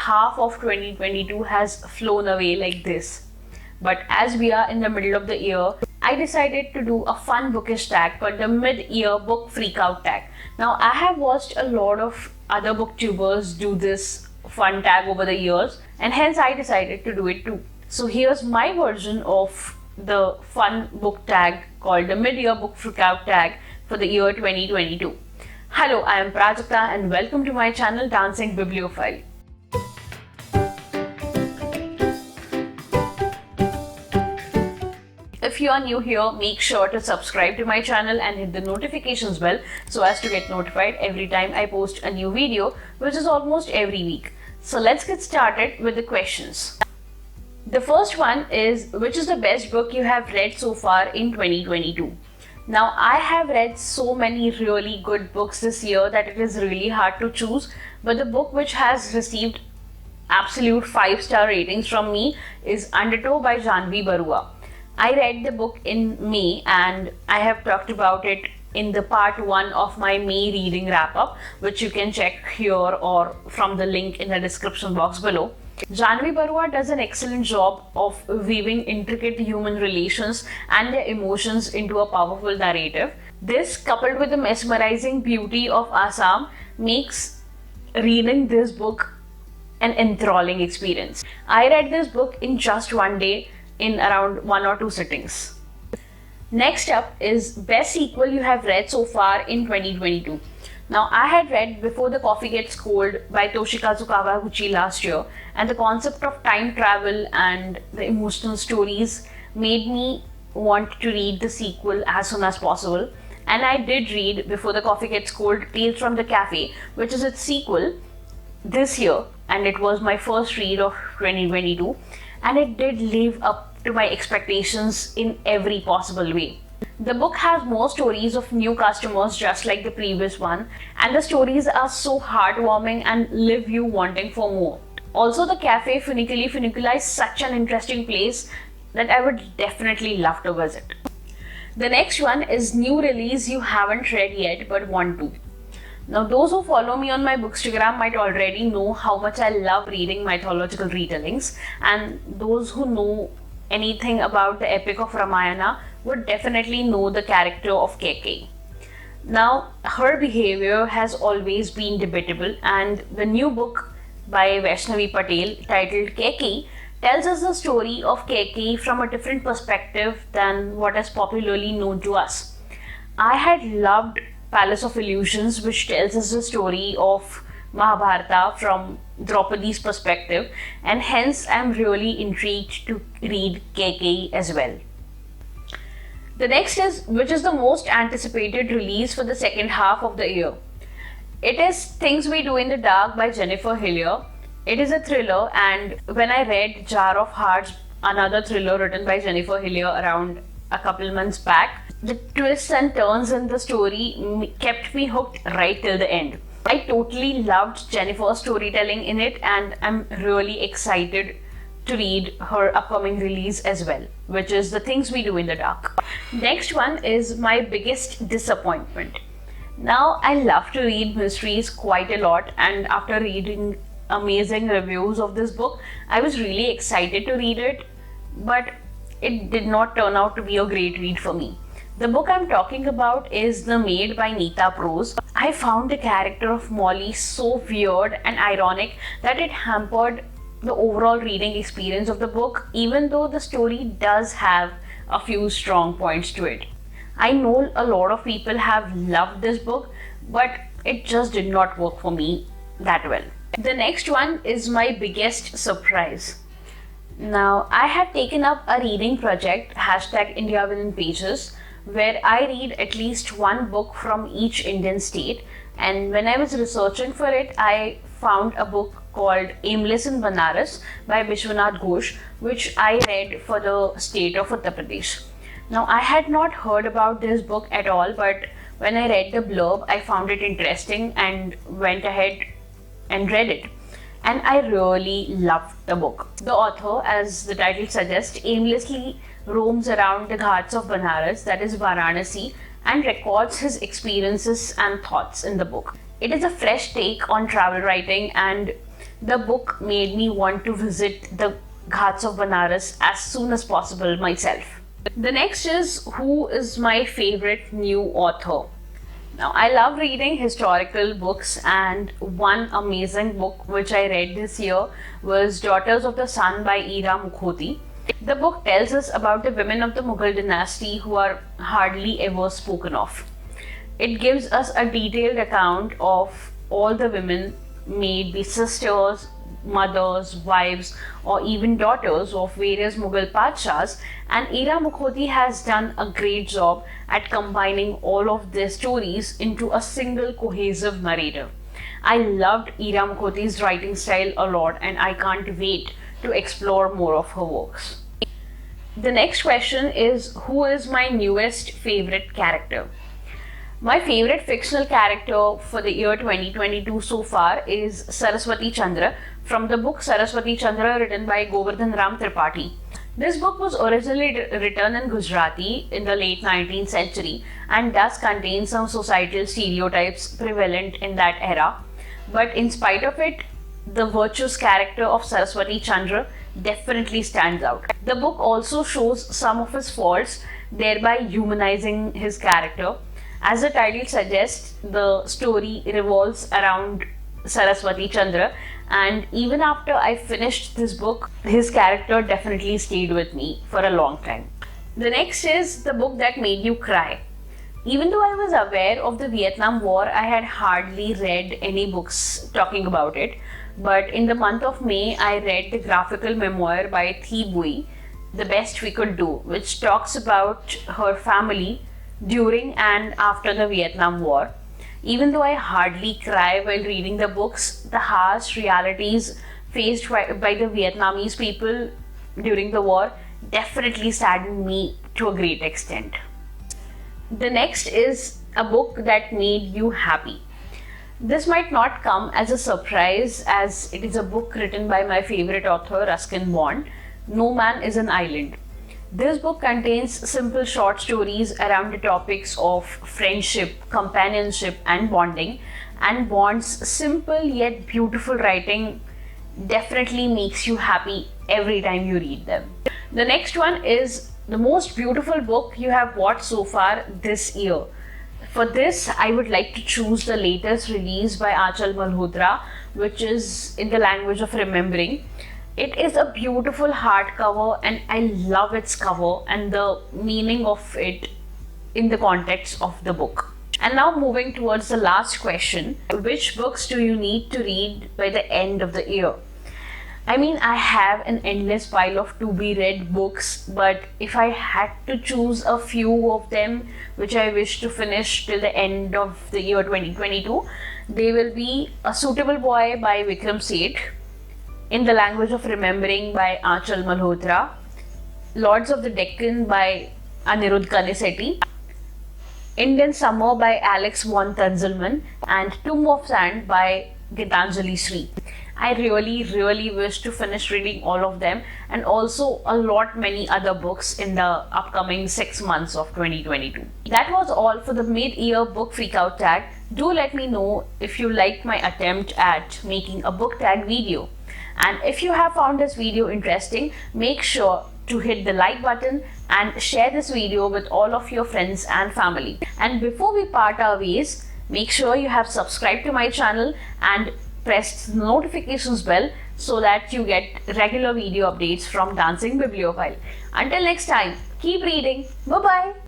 half of 2022 has flown away like this. But as we are in the middle of the year, I decided to do a fun bookish tag called the mid-year book freakout tag. Now, I have watched a lot of other booktubers do this fun tag over the years, and hence I decided to do it too. So here's my version of the fun book tag called the mid-year book freakout tag for the year 2022. Hello, I am Prajakta and welcome to my channel Dancing Bibliophile. If you are new here, make sure to subscribe to my channel and hit the notifications bell so as to get notified every time I post a new video, which is almost every week. So let's get started with the questions. The first one is, which is the best book you have read so far in 2022? Now, I have read so many really good books this year that it is really hard to choose, but the book which has received absolute 5-star ratings from me is Undertow by Janvi Barua. I read the book in May and I have talked about it in the part 1 of my May reading wrap-up, which you can check here or from the link in the description box below. Janvi Barua does an excellent job of weaving intricate human relations and their emotions into a powerful narrative. This, coupled with the mesmerizing beauty of Assam, makes reading this book an enthralling experience. I read this book in just one day in around 1 or 2 sittings. Next up is best sequel you have read so far in 2022. Now, I had read Before the Coffee Gets Cold by Toshikazu Kawaguchi last year, and the concept of time travel and the emotional stories made me want to read the sequel as soon as possible. And I did read Before the Coffee Gets Cold, Tales from the Cafe, which is its sequel, this year, and it was my first read of 2022, and it did live up to my expectations in every possible way. The book has more stories of new customers just like the previous one, and the stories are so heartwarming and leave you wanting for more. Also, the Cafe Funiculi Funicula is such an interesting place that I would definitely love to visit. The next one is new release you haven't read yet but want to. Now, those who follow me on my Bookstagram might already know how much I love reading mythological retellings, and those who know anything about the epic of Ramayana would definitely know the character of Kaikeyi. Now, her behavior has always been debatable, and the new book by Vaishnavi Patel titled Kaikeyi tells us the story of Kaikeyi from a different perspective than what is popularly known to us. I had loved Palace of Illusions, which tells us the story of Mahabharata from Draupadi's perspective, and hence I'm really intrigued to read Kaikeyi as well. The next is, which is the most anticipated release for the second half of the year? It is Things We Do in the Dark by Jennifer Hillier. It is a thriller, and when I read Jar of Hearts, another thriller written by Jennifer Hillier around a couple months back, the twists and turns in the story kept me hooked right till the end. I totally loved Jennifer's storytelling in it, and I'm really excited to read her upcoming release as well, which is The Things We Do in the Dark. Next one is my biggest disappointment. Now, I love to read mysteries quite a lot, and after reading amazing reviews of this book, I was really excited to read it, but it did not turn out to be a great read for me. The book I'm talking about is The Maid by Neeta Prose. I found the character of Molly so weird and ironic that it hampered the overall reading experience of the book, even though the story does have a few strong points to it. I know a lot of people have loved this book, but it just did not work for me that well. The next one is my biggest surprise. Now, I have taken up a reading project, #India Within Pages, where I read at least one book from each Indian state, and when I was researching for it, I found a book called Aimless in Banaras by Vishwanath Ghosh, which I read for the state of Uttar Pradesh. Now, I had not heard about this book at all, but when I read the blurb, I found it interesting and went ahead and read it. And I really loved the book. The author, as the title suggests, aimlessly roams around the ghats of Banaras, that is Varanasi, and records his experiences and thoughts in the book. It is a fresh take on travel writing, and The book made me want to visit the Ghats of Banaras as soon as possible myself. The next is, who is my favorite new author? Now, I love reading historical books, and one amazing book which I read this year was Daughters of the Sun by Ira Mukhoti. The book tells us about the women of the Mughal dynasty who are hardly ever spoken of. It gives us a detailed account of all the women, may it be sisters, mothers, wives, or even daughters of various Mughal Padshahs, and Ira Mukhoti has done a great job at combining all of their stories into a single cohesive narrative. I loved Ira Mukhoti's writing style a lot, and I can't wait to explore more of her works. The next question is, who is my newest favorite character? My favorite fictional character for the year 2022 so far is Saraswati Chandra from the book Saraswati Chandra, written by Govardhan Ram Tripathi. This book was originally written in Gujarati in the late 19th century and does contain some societal stereotypes prevalent in that era. But in spite of it, the virtuous character of Saraswati Chandra definitely stands out. The book also shows some of his faults, thereby humanizing his character. As the title suggests, the story revolves around Saraswati Chandra, and even after I finished this book, his character definitely stayed with me for a long time. The next is the book that made you cry. Even though I was aware of the Vietnam War, I had hardly read any books talking about it. But in the month of May, I read the graphical memoir by Thi Bui, The Best We Could Do, which talks about her family during and after the Vietnam War. Even though I hardly cry while reading the books, the harsh realities faced by the Vietnamese people during the war definitely saddened me to a great extent. The next is a book that made you happy. This might not come as a surprise, as it is a book written by my favorite author, Ruskin. No Man is an Island. This book contains simple short stories around the topics of friendship, companionship, and bonding. And Bond's simple yet beautiful writing definitely makes you happy every time you read them. The next one is the most beautiful book you have watched so far this year. For this, I would like to choose the latest release by Aanchal Malhotra, which is In the Language of Remembering. It is a beautiful hardcover, and I love its cover and the meaning of it in the context of the book. And now moving towards the last question, which books do you need to read by the end of the year? I mean, I have an endless pile of to-be-read books, but if I had to choose a few of them which I wish to finish till the end of the year 2022, they will be A Suitable Boy by Vikram Seth, In the Language of Remembering by Aanchal Malhotra, Lords of the Deccan by Anirudh Kanisetti, Indian Summer by Alex von Tunzelmann, and Tomb of Sand by Gitanjali Sri. I really wish to finish reading all of them, and also a lot many other books in the upcoming 6 months of 2022. That was all for the mid-year book freakout tag. Do let me know if you liked my attempt at making a book tag video. And if you have found this video interesting, make sure to hit the like button and share this video with all of your friends and family. And before we part our ways, make sure you have subscribed to my channel and press the notifications bell so that you get regular video updates from Dancing Bibliophile. Until next time, keep reading. Bye-bye.